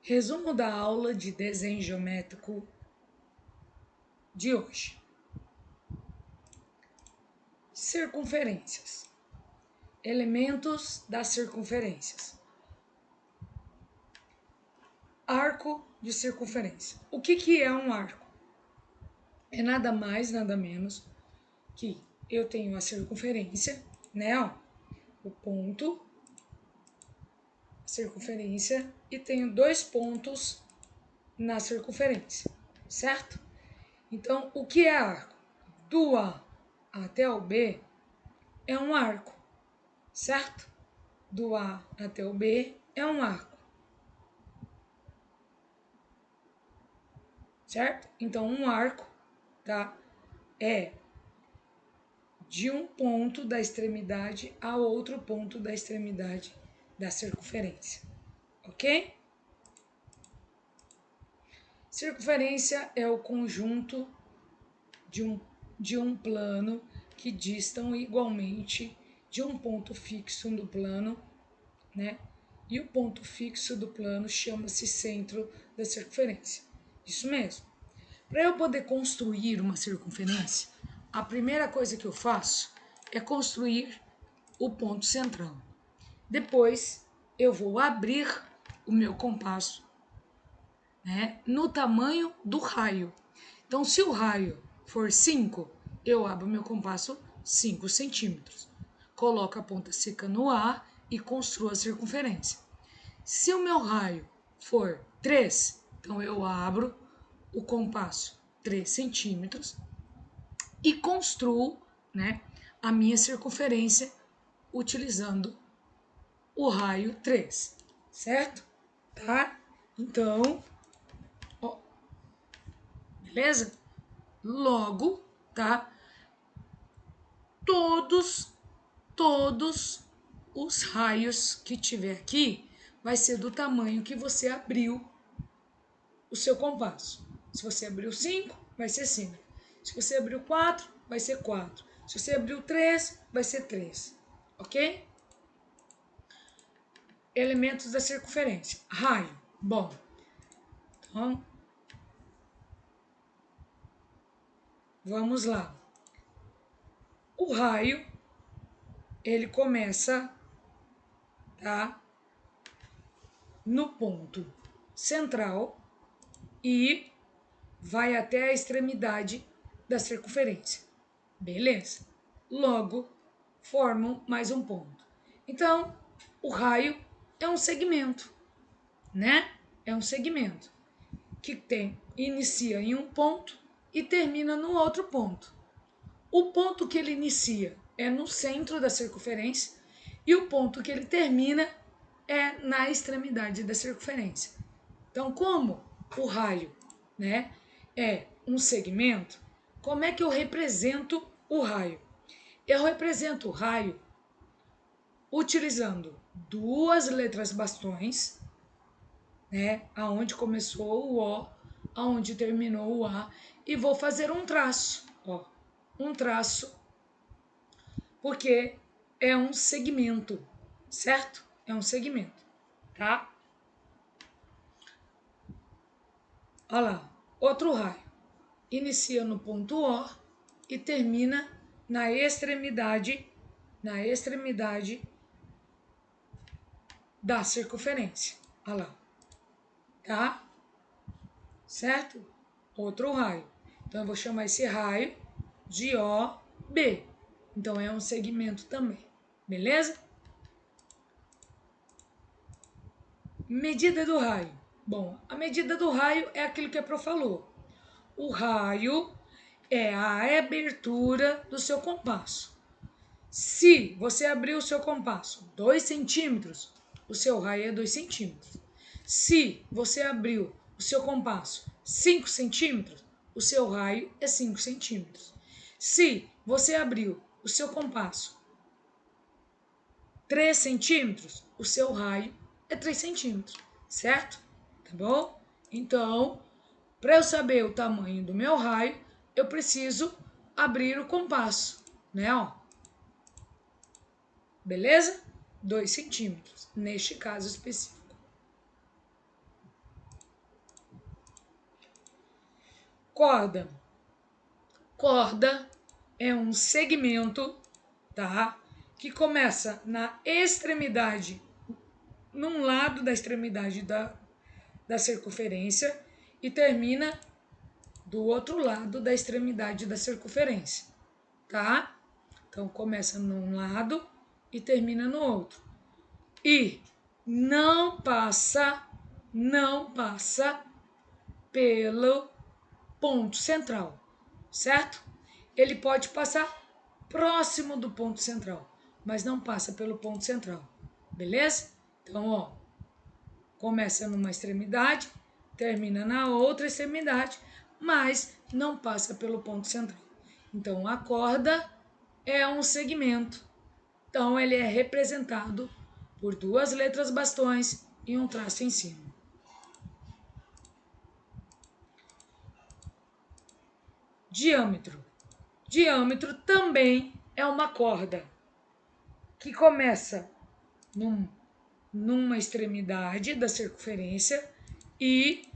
Resumo da aula de desenho geométrico de hoje. Circunferências. Elementos das circunferências. Arco de circunferência. O que é um arco? É nada mais, nada menos que eu tenho a circunferência, né? Ó, o ponto, a circunferência, e tenho dois pontos na circunferência, certo? Então, o que é arco? Do A até o B é um arco, certo? Do A até o B é um arco, certo? Então, um arco, tá? É de um ponto da extremidade a outro ponto da extremidade da circunferência, ok? Circunferência é o conjunto de um plano que distam igualmente de um ponto fixo do plano, né? E o ponto fixo do plano chama-se centro da circunferência. Isso mesmo. Para eu poder construir uma circunferência, a primeira coisa que eu faço é construir o ponto central. Depois, eu vou abrir o meu compasso, né, no tamanho do raio. Então, se o raio for 5, eu abro meu compasso 5 centímetros. Coloco a ponta seca no ar e construo a circunferência. Se o meu raio for 3, então eu abro o compasso 3 centímetros e construo, né, a minha circunferência utilizando o raio 3, certo? Tá? Então, ó, beleza? Logo, tá? Todos os raios que tiver aqui vai ser do tamanho que você abriu o seu compasso. Se você abriu 5, vai ser 5. Se você abriu 4, vai ser 4. Se você abriu 3, vai ser 3. Ok? Elementos da circunferência. Raio. Bom, então, vamos lá. O raio, ele começa, tá, no ponto central e vai até a extremidade da circunferência. Beleza? Logo, formam mais um ponto. Então, o raio é um segmento, né? É um segmento que inicia em um ponto e termina no outro ponto. O ponto que ele inicia é no centro da circunferência e o ponto que ele termina é na extremidade da circunferência. Então, como o raio, né, é um segmento, como é que eu represento o raio? Eu represento o raio utilizando duas letras bastões, né, aonde começou o O, aonde terminou o A, e vou fazer um traço, ó, um traço, porque é um segmento, certo? É um segmento, tá? Olha lá, outro raio. Inicia no ponto O e termina na extremidade da circunferência. Olha lá, tá? Certo? Outro raio. Então, eu vou chamar esse raio de OB. Então, é um segmento também. Beleza? Medida do raio. Bom, a medida do raio é aquilo que a Pro falou. O raio é a abertura do seu compasso. Se você abrir o seu compasso 2 centímetros, o seu raio é 2 centímetros. Se você abriu o seu compasso 5 centímetros, o seu raio é 5 centímetros. Se você abriu o seu compasso 3 centímetros, o seu raio é 3 centímetros, certo? Tá bom? Então, para eu saber o tamanho do meu raio, eu preciso abrir o compasso, né? Ó. Beleza? 2 centímetros, neste caso específico. Corda. Corda é um segmento, tá? Que começa na extremidade, num lado da extremidade da circunferência e termina do outro lado da extremidade da circunferência, tá? Então começa num lado e termina no outro. E não passa pelo ponto central, certo? Ele pode passar próximo do ponto central, mas não passa pelo ponto central, beleza? Então, ó, começa numa extremidade, termina na outra extremidade, mas não passa pelo ponto central. Então, a corda é um segmento. Então, ele é representado por duas letras bastões e um traço em cima. Diâmetro. Diâmetro também é uma corda que começa numa extremidade da circunferência e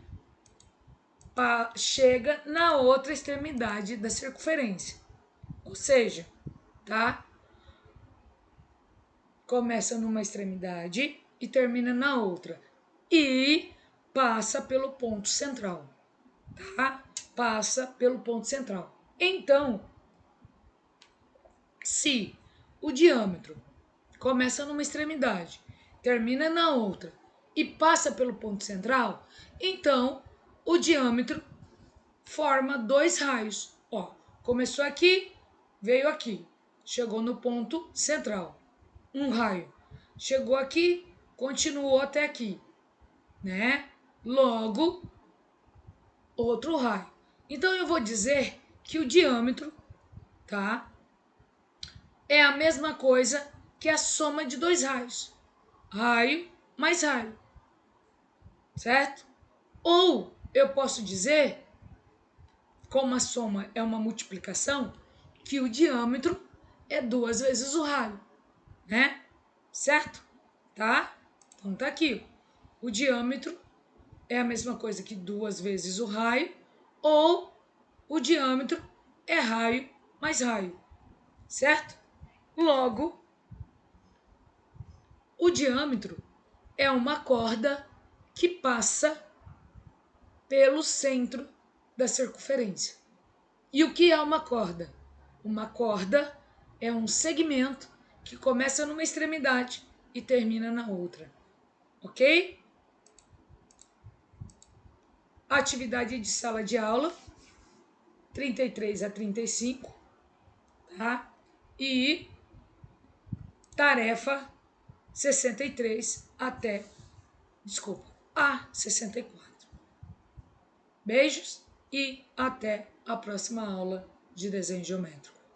chega na outra extremidade da circunferência. Ou seja, tá? Começa numa extremidade e termina na outra. E passa pelo ponto central, tá? Passa pelo ponto central. Então, se o diâmetro começa numa extremidade, termina na outra e passa pelo ponto central, então o diâmetro forma dois raios. Ó, começou aqui, veio aqui, chegou no ponto central, um raio. Chegou aqui, continuou até aqui, né? Logo, outro raio. Então eu vou dizer que o diâmetro, tá? É a mesma coisa que a soma de dois raios. Raio mais raio, certo? Ou eu posso dizer, como a soma é uma multiplicação, que o diâmetro é duas vezes o raio, né? Certo? Tá? Então tá aqui. O diâmetro é a mesma coisa que duas vezes o raio, ou o diâmetro é raio mais raio, certo? Logo, o diâmetro é uma corda que passa pelo centro da circunferência. E o que é uma corda? Uma corda é um segmento que começa numa extremidade e termina na outra. Ok? Atividade de sala de aula, 33 a 35, tá? E tarefa 63 a 64. Beijos e até a próxima aula de desenho geométrico.